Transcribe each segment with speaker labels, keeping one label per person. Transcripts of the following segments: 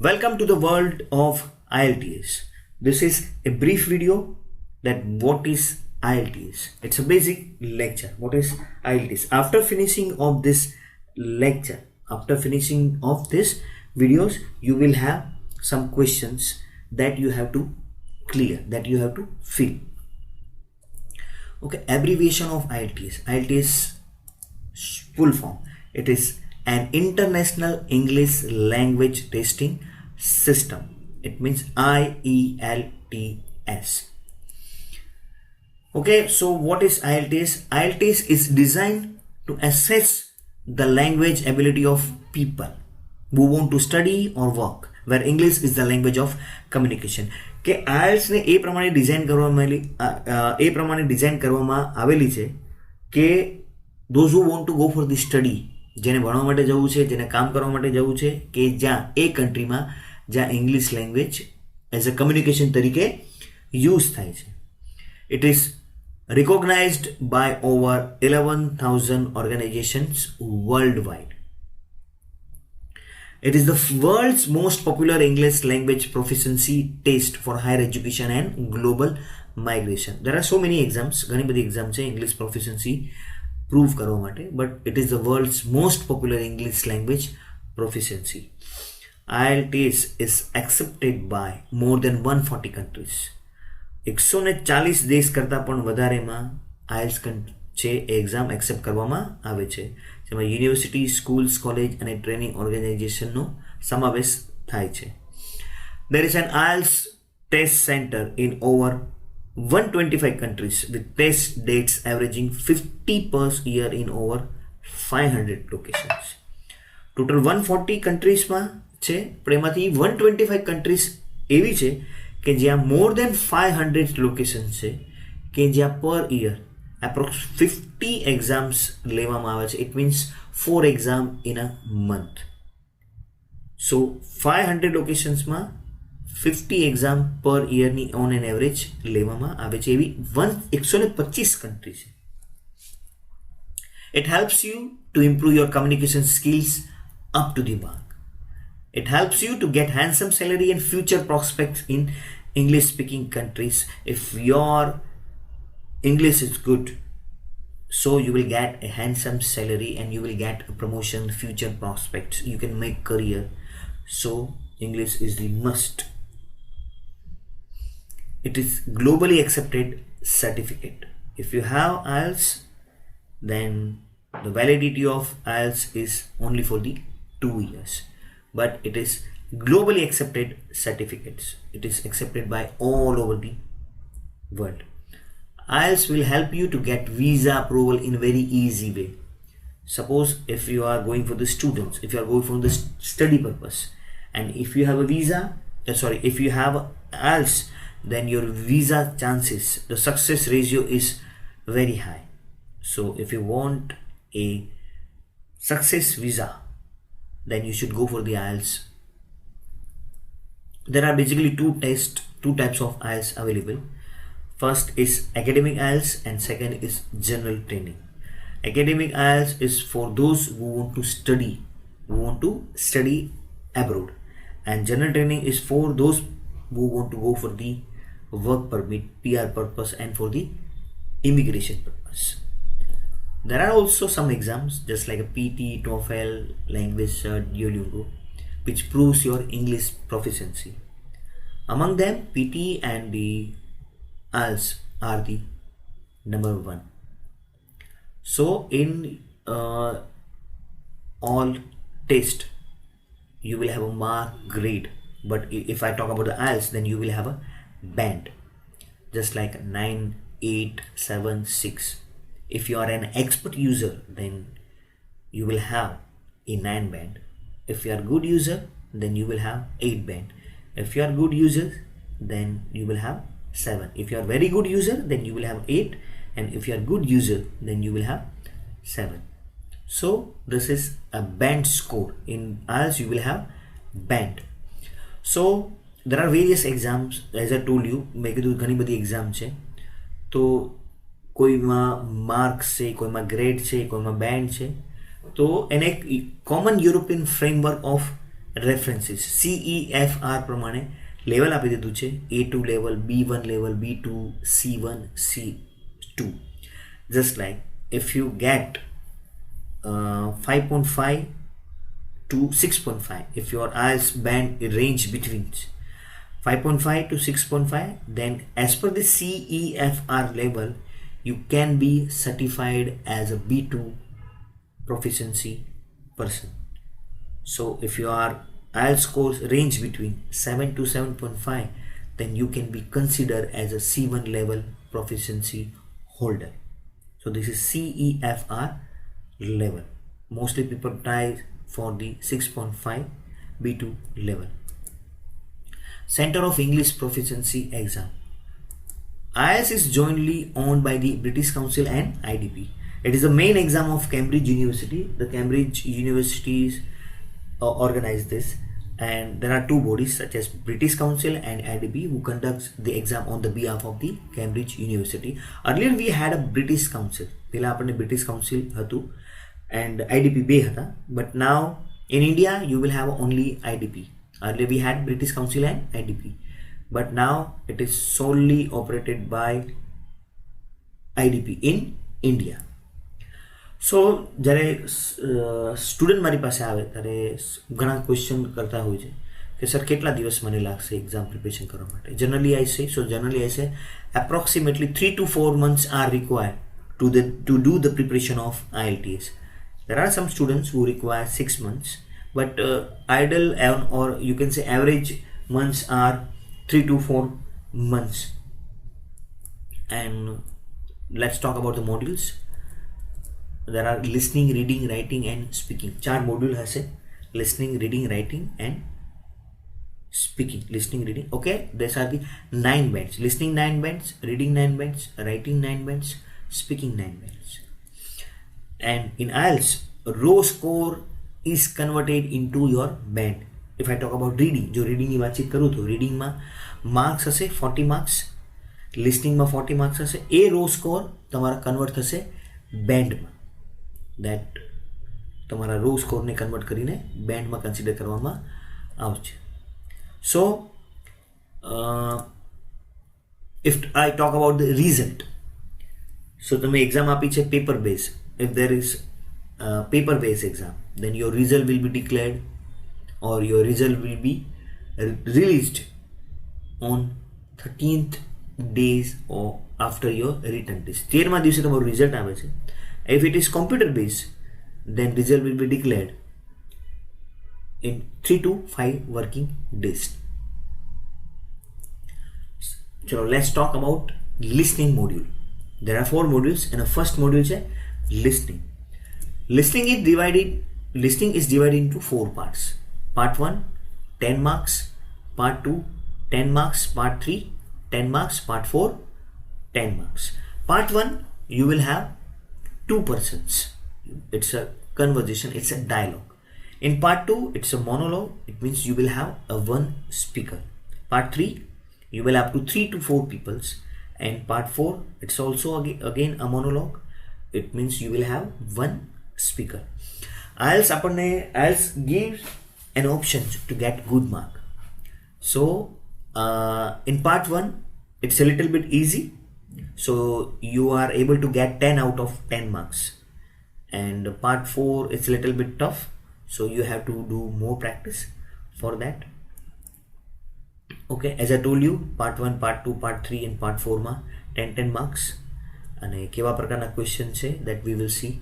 Speaker 1: Welcome to the world of IELTS. This is a brief video that what is IELTS. It's a basic lecture. What is IELTS? After finishing of this lecture, after finishing of this videos, you will have some questions that you have to clear, that you have to fill. Okay, abbreviation of IELTS. IELTS full form. It is an international English language testing system. It means IELTS. Okay, so what is IELTS? IELTS is designed to assess the language ability of people who want to study or work, where English is the language of communication. કે IELTS ને એ પ્રમાણે design કરવામાં આવેલી છે કે those who want to go for the study, જેને ભણવા માટે જવું છે, જેને કામ કરવા માટે જવું છે, કે જ્યાં એ કન્ટ્રીમાં જ્યાં English language as a communication તરીકે યુઝ થાય છે. It is recognized by over 11,000 organizations worldwide. It is the world's most popular English language proficiency test for higher education and global migration. There are so many exams, ઘણી બધી exam છે English proficiency prove કરવા માટે, but it is the world's most popular English language proficiency. IELTS is accepted by more than 140 countries. 140 દેશ કરતાં પણ વધારેમાં IELTS છે એક્ઝામ એક્સેપ્ટ કરવામાં આવે છે, જેમાં યુનિવર્સિટી, સ્કૂલ્સ, કોલેજ અને ટ્રેનિંગ ઓર્ગેનાઇઝેશનનો સમાવેશ થાય છે. There is an IELTS test center in over 125 countries with test dates averaging 50 per year in over 500 locations. Total 140 countries છે, પણ એમાંથી 125 countries એવી છે કે જ્યાં more than 500 locations છે, કે જ્યાં per year approx 50 exams લેવામાં આવે છે. It means 4 exam in a month. So 500 locationsમાં 50 exam per year ની on an average લેવામાં આવે છે. એવી 125 country છે. It helps you to improve your communication skills up to the mark. It helps you to get handsome salary and future prospects in English speaking countries. If your English is good, so you will get a handsome salary and you will get a promotion, future prospects, you can make career. So English is the must. It is globally accepted certificate. If you have IELTS, then the validity of IELTS is only for the 2 years, but it is globally accepted certificates. It is accepted by all over the world. IELTS will help you to get visa approval in a very easy way. Suppose if you are going for the students, if you are going for the study purpose, and if you have a visa, if you have IELTS, then your visa chances, the success ratio is very high. So if you want a success visa, then you should go for the IELTS. There are basically two types of IELTS available. First is academic IELTS and second is general training. Academic IELTS is for those who want to study abroad, and general training is for those who want to go for the work permit, PR purpose, and for the immigration purpose. There are also some exams just like a PT, TOEFL, language cert, Duolingo, which proves your English proficiency. Among them, PT and the IELTS are the number one. So in all test, you will have a mark grade. But if I talk about the IELTS, then you will have a band, just like 9, 8, 7, 6. If you are an expert user, then you will have a 9 band. If you are good user, then you will have 8 band. If you are good user, then you will have 7. If you are very good user, then you will have 8, and if you are good user, then you will have 7. So this is a band score. In IELTS you will have band. So there are various exams, as I told you. મેં કીધું ઘણી બધી exam છે, તો કોઈમાં marks છે, કોઈમાં grade છે, કોઈમાં band છે. તો એને એક common European framework of references CEFR પ્રમાણે લેવલ આપી દીધું છે, A2 level, B1 level, B2, C1, C2. Just like if you get 5.5 to 6.5, if your IELTS band range between 5.5 to 6.5, then as per the CEFR level, you can be certified as a B2 proficiency person. So if your IELTS scores range between 7 to 7.5, then you can be considered as a C1 level proficiency holder. So this is CEFR level. Mostly people try for the 6.5 B2 level. Center of English Proficiency Exam. IELTS is jointly owned by the British Council and IDP. It is the main exam of Cambridge University. The Cambridge universities organize this, and there are two bodies such as British Council and IDP who conducts the exam on the behalf of the Cambridge University. Earlier we had a British Council. પહેલા આપણને British Council હતું and IDP બે હતા, but now in India you will have only IDP. Earlier we had British Council and IDP, but now it is solely operated by IDP in India. સો જ્યારે student મારી પાસે આવે ત્યારે ઘણા question કરતા હોય છે કે સર કેટલા દિવસ મને લાગશે એક્ઝામ પ્રિપેરેશન કરવા માટે. જનરલી આઈ સે approximately 3 to 4 months are required to do the preparation of IELTS. There are some students who require 6 months, but ideal or you can say average months are 3 to 4 months. And let's talk about the modules. There are listening, reading, writing and speaking. 4 module હશે. Listening, reading, writing and speaking. Listening, reading. Okay, these are the 9 bands. Listening 9 bands, reading 9 bands, writing 9 bands, speaking 9 bands. And in IELTS, raw score is converted into your band. If I talk about reading, જો reading ની વાતચીત કરું તો reading માં marks હશે 40 marks, listening માં 40 marks હશે. એ raw score તમારા convert થશે band માં. That તમારા રો સ્કોરને કન્વર્ટ કરીને બેન્ડમાં કન્સિડર કરવામાં આવશે. સો if I talk about the result, so તમે એક્ઝામ આપી છે paper base. If there is a paper based exam, then your result will be declared or your result will be released on 13th days or after your written test. 13મા દિવસે તમારું result આવે છે. If it is computer based, then result will be declared in 3 to 5 working days. So let's talk about listening module. There are 4 modules and the first module is listening. Listening is divided into 4 parts. Part 1 10 marks, part 2 10 marks, part 3 10 marks, part 4 10 marks. Part 1 you will have 2 persons. It's a conversation, it's a dialogue. In part 2 it's a monologue. It means you will have a 1 speaker. Part 3 you will have to 3 to 4 peoples, and part 4 it's also again a monologue. It means you will have 1 speaker. IELTS gives an option to get good mark. So in part 1 it's a little bit easy. So you are able to get 10 out of 10 marks, and part 4 it's a little bit tough, so you have to do more practice for that. Okay, as I told you, part 1 part 2 part 3 and part 4 માં 10 marks અને કેવા પ્રકારના question છે that we will see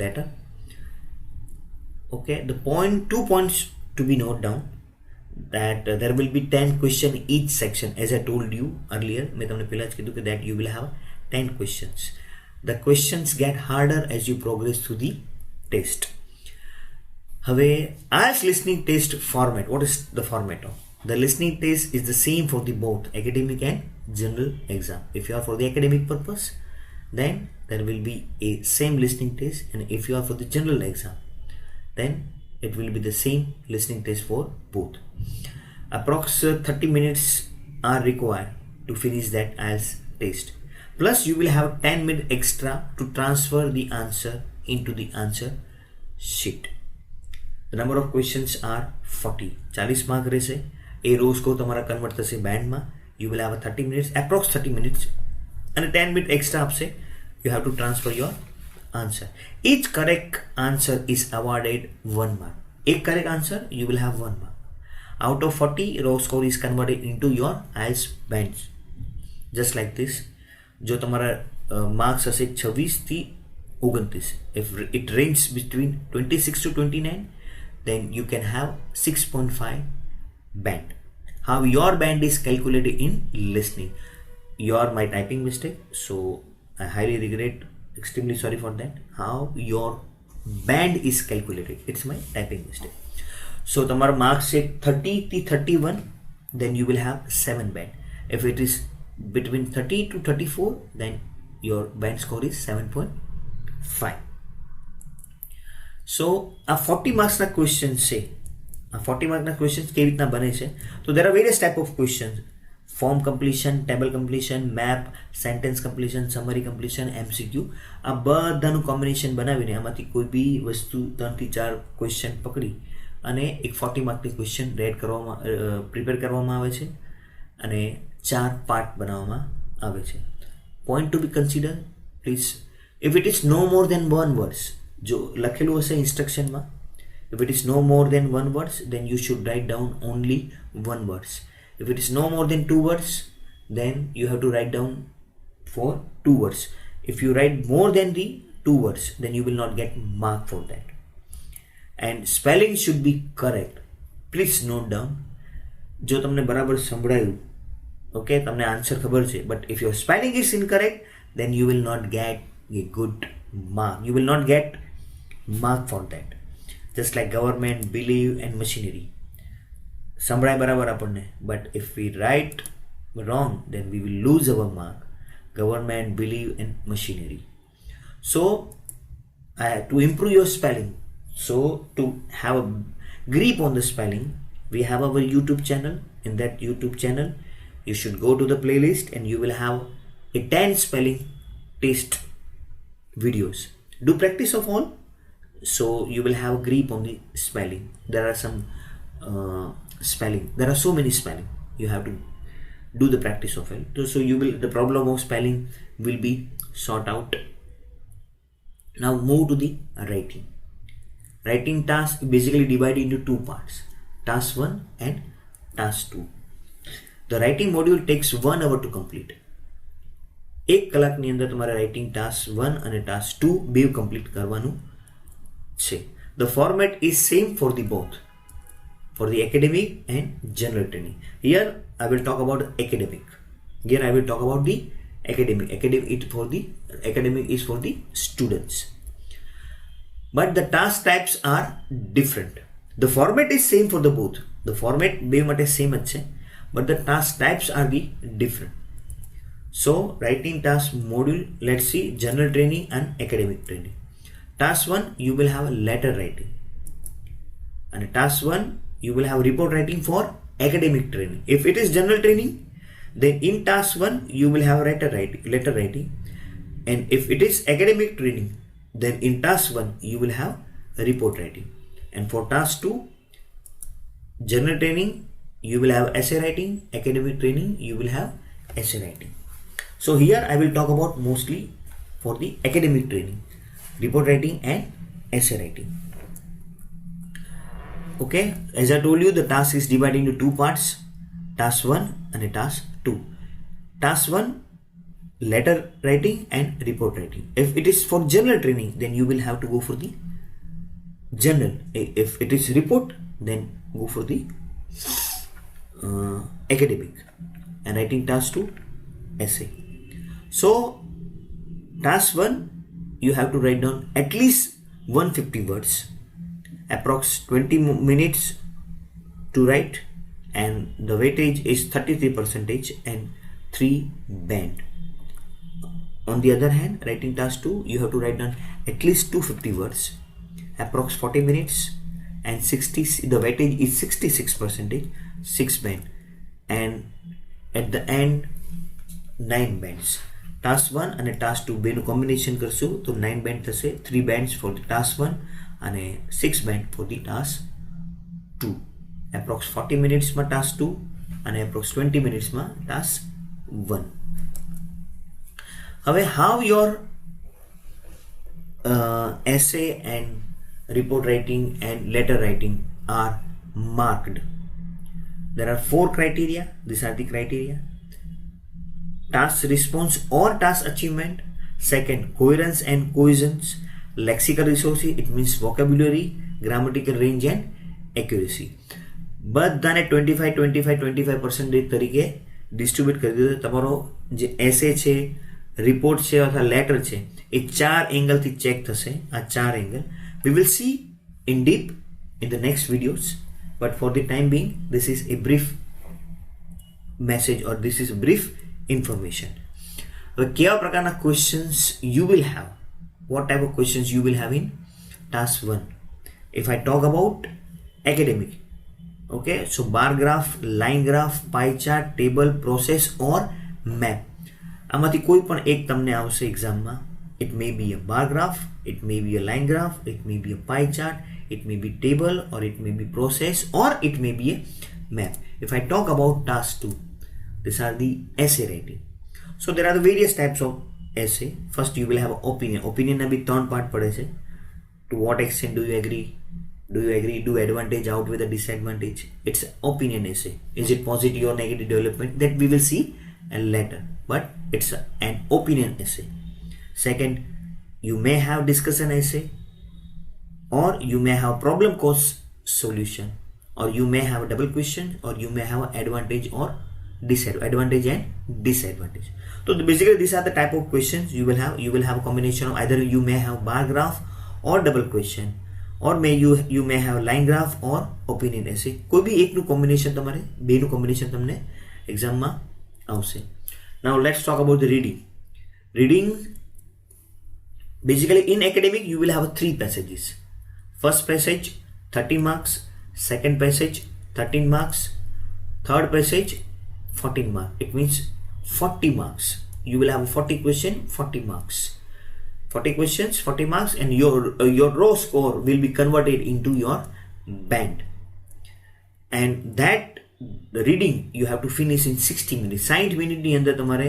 Speaker 1: later. Okay, the 2 points to be noted down, that there will be 10 question each section. As I told you earlier, मैं તમને પહેલા જ કીધું કે that you will have 10 questions. The questions get harder as you progress through the test. હવે IELTS listening test format. What is the format of? The listening test is the same for the both academic and general exam. If you are for the academic purpose, then there will be a same listening test, and if you are for the general exam, then it will be the same listening test for both. Approx 30 minutes are required to finish that IELTS test. Plus you will have 10 minutes extra to transfer the answer into the answer sheet. The number of questions are 40. 40 mark રહેશે. A raw score તમારા convert થશે બેન્ડમાં. You will have 30 minutes, approx 30 minutes, અને 10 minute extra આપશે. You have to transfer your answer. Each correct answer is awarded 1 mark. એક correct answer, you will have 1 mark. Out of 40, raw score is converted into your IELTS bands. Just like this. જો તમારા marks હશે 26 થી 29. If it ranges between 26 to 29, then you can have 6.5 band. How your band is calculated in listening. You are my typing mistake, so I highly regret, extremely sorry for that. How your band is calculated, it's my typing mistake. So તમારા marks છે 30 થી 31, then you will have 7 band. If it is between 30 to 34, then your band score is 7.5. So આ 40 માર્ક્સના question છે. આ 40 માર્કના question કેવી રીતના બને છે? તો there are various type of questions. Form completion, table completion, map, sentence completion, summary completion, MCQ. આ બધાનું કોમ્બિનેશન બનાવીને આમાંથી કોઈ બી વસ્તુ 3 થી 4 ક્વેશ્ચન પકડી અને એક 40 માર્કની ક્વેશ્ચન પ્રિપેર કરવામાં આવે છે અને 4 પાર્ટ બનાવવામાં આવે છે. Point to be consider, please, if it is no more than 1 words, જો લખેલું હશે ઇન્સ્ટ્રક્શનમાં, if it is no more than 1 words, then you should write down only 1 words. If it is no more than 2 words, then you have to write down for 2 words. If you write more than the 2 words, then you will not get mark for that. And spelling should be correct. Please note down. જો તમને બરાબર સંભળાયું, okay, તમને answer ખબર છે, but if your spelling is incorrect, then you will not get a good mark. You will not get mark for that. Just like government, believe and machinery. સંભળાય બરાબર આપણને, but if we write wrong, then we will lose our mark. Government, believe and machinery. So to improve your spelling, so to have a grip on the spelling, we have our YouTube channel. In that YouTube channel, you should go to the playlist and you will have a 10 spelling test videos. Do practice of all, so you will have a grip on the spelling. There are some spelling, there are so many spelling, you have to do the practice of it. So you will, the problem of spelling will be sort out. Now move to the writing. Writing task basically divided into 2 parts, task 1 and task 2. The writing module takes 1 hour to complete. 1 કલાકની અંદર તમારે writing task 1 અને task 2 બે complete કરવાનું છે. The format is same for the both, for the academic and general training. Here I will talk about academic. Here I will talk about the academic. Academic is for the students. But the task types are different. The format is same for the both. The format બે માટે same જ છે, but the task types are the different. So writing task module, let's see general training and academic training. Task 1, you will have letter writing, and task 1 you will have report writing for academic training. If it is general training, then in task 1 you will have letter writing, and if it is academic training, then in task 1 you will have report writing. And for task 2, general training, you will have essay writing. Academic training, you will have essay writing. So here I will talk about mostly for the academic training, report writing and essay writing. Okay, as I told you, the task is divided into 2 parts, task 1 and task 2. Task 1, letter writing and report writing. If it is for general training, then you will have to go for the general. If it is report, then go for the academic. And writing task 2, essay. So task 1, you have to write down at least 150 words, approx 20 minutes to write, and the weightage is 33% and 3 band. On the other hand, writing task 2, you have to write down at least 250 words, approx 40 minutes, and the weightage is 66%, 6 band, and at the end 9 bands. Task 1 and task 2 બેનું combination કરશું તો 9 band થશે. 3 bands for the task 1 અને 6 band for the task 2. Approx 40 મિનિટ્સમાં task 2 અને approx 20 મિનિટ્સમાં task 1. હવે how your essay and report writing and letter writing are marked. There are 4 criteria. These are the criteria. Task response or task achievement. Second, coherence and cohesion. Lexical resources, it means vocabulary, grammatical range and accuracy. બધાને 25% તરીકે distribute કરી દીધું. તમારો જે એસે છે, report છે અથવા letter છે એ 4 એંગલથી ચેક થશે. આ 4 angle we will see in deep in the next videos, but for the time being this is a brief message or this is a brief information. હવે કેવા પ્રકારના questions you will have, what type of questions you will have in task 1. If I talk about academic, okay, so bar graph, line graph, pie chart, table, process or map. આમાંથી કોઈ પણ એક તમને આવશે એક્ઝામમાં. It may be a bar graph, it may be a line graph, it may be a pie chart, it may be table, or it may be process, or it may be a map. If I talk about task 2, these are the essay writing. So there are the various types of essay. First you will have opinion. Opinion na bhi 3 part pade che. To what extent do you agree? Do you agree? Do advantage outweigh the disadvantage? It's opinion essay. Is it positive or negative development? That we will see later. But it's an opinion essay. Second, you may have discussion essay, or you may have problem cause solution, or you may have a double question, or you may have advantage or disadvantage and disadvantage. So basically these are the type of questions you will have. You will have a combination of either you may have bar graph or double question, or you may have line graph or opinion essay. કોઈ બી એકનું combination તમારે બેનું combination તમને એક્ઝામમાં આવશે. Now let's talk about the reading. Reading, basically in academic you will have 3 passages. First passage 30 marks, second passage 13 marks, third passage 14 marks. It means 40 marks. You will have 40 question, 40 marks. 40 questions, 40 marks, and your raw score will be converted into your band. And that the reading you have to finish in 60 minutes. 60 minutes ની અંદર તમારે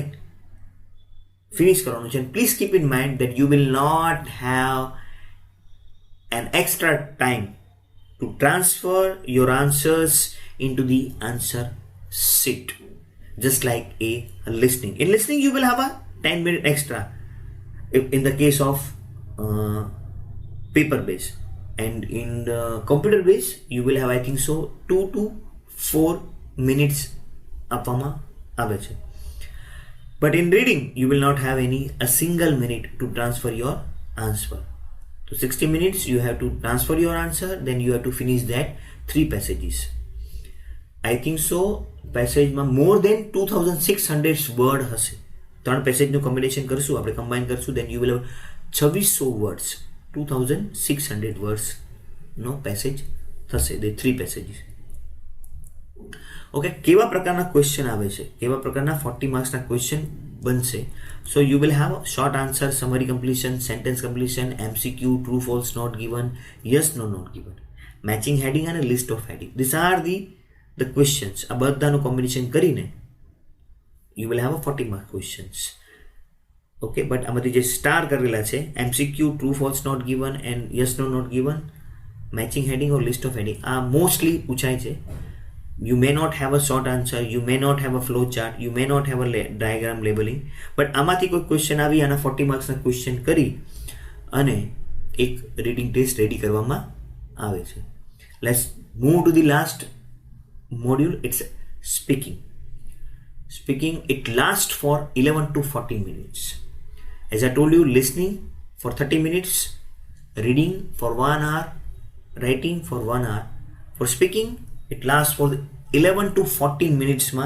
Speaker 1: finish કરવાનું છે. And please keep in mind that you will not have an extra time to transfer your answers into the answer sheet, just like a listening. In listening you will have a 10-minute extra in the case of paper base, and in the computer base you will have, I think so, 2 to 4 minutes આપવામાં આવે છે. But in reading you will not have a single minute to transfer your answer. So 60 minutes you have to transfer your answer, then you have to finish that 3 passages. I think so પેસેજમાં more than 2600 word હશે. 3 પેસેજનું combination કરશું, આપણે combine કરશું, then you will have 2600 words, 2600 words no passage થશે. The 3 passages. Okay, કેવા પ્રકારના question આવે છે, કેવા પ્રકારના 40 માર્ક્સના ક્વેશ્ચન બનશે. So you will have short answer, summary completion, sentence completion, MCQ, true false not given, yes no not given, matching heading અને list of heading. These are the questions. આ બધાનું કોમ્બિનેશન કરીને you will have 40 mark questions. Okay, but આમાંથી જે star કરેલા છે, MCQ, true false not given and yes no not given, matching heading or list of heading, આ mostly પૂછાય છે. You may not have a short answer, you may not have a flow chart, you may not have a diagram labeling, but આમાંથી કોઈ question આવી અને 40 માર્ક્સના question કરી અને એક રીડિંગ ટેસ્ટ રેડી કરવામાં આવે છે. Let's move to the last module. It's speaking. Speaking, it lasts for 11 to 14 minutes. As I told you, listening for 30 minutes, reading for 1 hour, writing for 1 hour. For speaking, it lasts for 11 to 14 minutes માં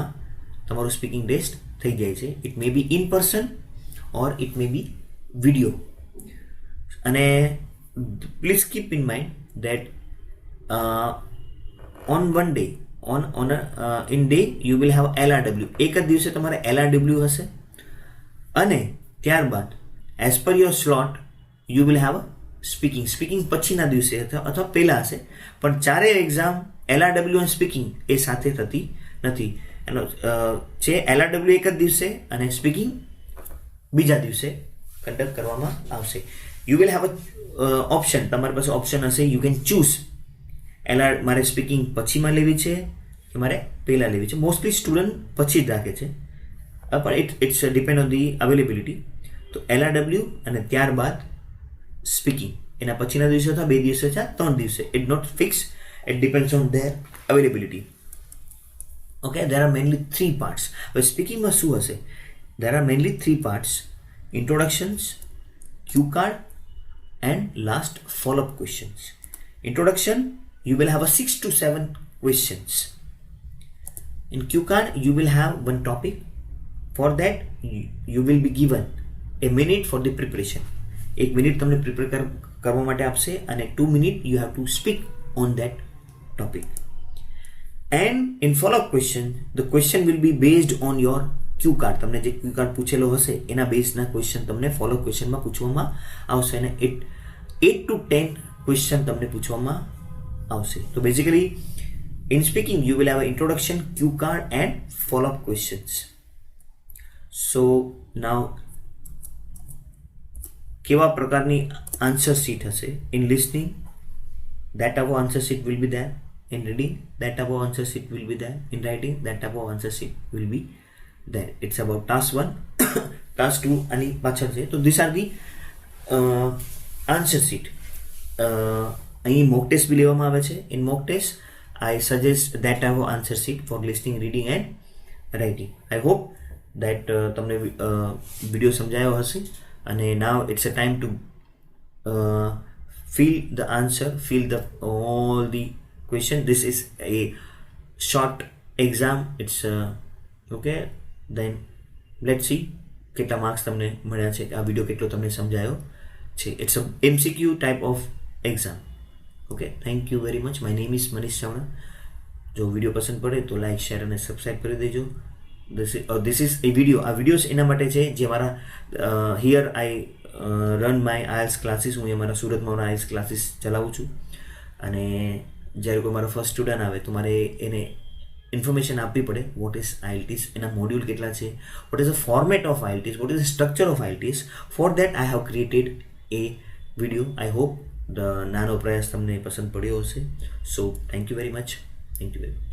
Speaker 1: તમારું speaking test થઈ જાય છે. It may be in person or it may be video. અને please keep in mind that on one day in day you will have LRW. એક જ દિવસે તમારે LRW હશે અને ત્યારબાદ as per your slot you will have a speaking પછીના દિવસે અથવા પહેલાં હશે, પણ ચારેય એક્ઝામ LRW અને સ્પીકિંગ એ સાથે થતી નથી. એનો છે LRW એક જ દિવસે અને સ્પીકિંગ બીજા દિવસે કન્ડક્ટ કરવામાં આવશે. You will have a option, તમારી પાસે ઓપ્શન હશે, યુ કેન ચૂઝ મારે સ્પીકિંગ પછીમાં લેવી છે કે મારે પહેલાં લેવી છે. મોસ્ટલી સ્ટુડન્ટ પછી જ રાખે છે, પણ it's depend on the availability. તો LRW અને ત્યારબાદ સ્પીકિંગ એના પછીના દિવસે અથવા 2 દિવસે અથવા 3 દિવસે, it not fix, it depends on their availability. Okay, there are mainly 3 parts. હવે સ્પીકિંગમાં શું હશે? There are mainly 3 parts: introductions, cue card, and last follow-up questions. Introduction, you will have a 6 to 7 questions. In cue card, you will have one topic. For that, you will be given a minute for the preparation. 1 minute તમને prepare કરવા માટે આપશે અને 2 minute you have to speak on that topic. And in follow-up question, the question will be based on your Q card. તમને જે ક્યુ card પૂછેલો હશે એના બેઝના question તમને ફોલો ક્વેશ્ચનમાં પૂછવામાં આવશે અને 8 to 10 ક્વેશ્ચન તમને પૂછવામાં આવશે. તો basically in speaking you will have an introduction, cue card and follow-up questions. So now કેવા પ્રકારની આન્સર શીટ હશે? In listening, that type of answer sheet will be there. In reading, that type of answer sheet will be there. In writing, that type of answer sheet will be there. It's about task 1. Task 2 આની પાછળ છે. તો these are the answer sheet. અહીં mock test બી લેવામાં આવે છે. In mock test, I suggest that type of answer sheet for listening, reading and writing. I hope that તમને video સમજાયો હશે અને now it's a time to fill the answer, fill the all the question. This is a short exam. It's okay. Then let's see કેટલા marks તમને મળ્યા છે, આ video કેટલો તમને સમજાયો છે. It's a MCQ type of exam. Okay, thank you very much. My name is Manish Chavda. જો video પસંદ પડે તો લાઈક, શેર અને સબસ્ક્રાઈબ કરી દેજો. This is a video. આ વિડીયોઝ એના માટે છે જે મારા here I run my IELTS classes. હું એ મારા સુરતમાં મારા IELTS ક્લાસીસ ચલાવું છું અને જ્યારે કોઈ મારો ફર્સ્ટ સ્ટુડન્ટ આવે તો મારે એને ઇન્ફોર્મેશન આપવી પડે. વોટ ઇઝ IELTS, એના મોડ્યુલ કેટલા છે, what is the format of IELTS, what is the structure of IELTS. For that I have created A video. I hope નાનો પ્રયાસ તમને પસંદ પડ્યો હશે. So thank you very much. Thank you very much.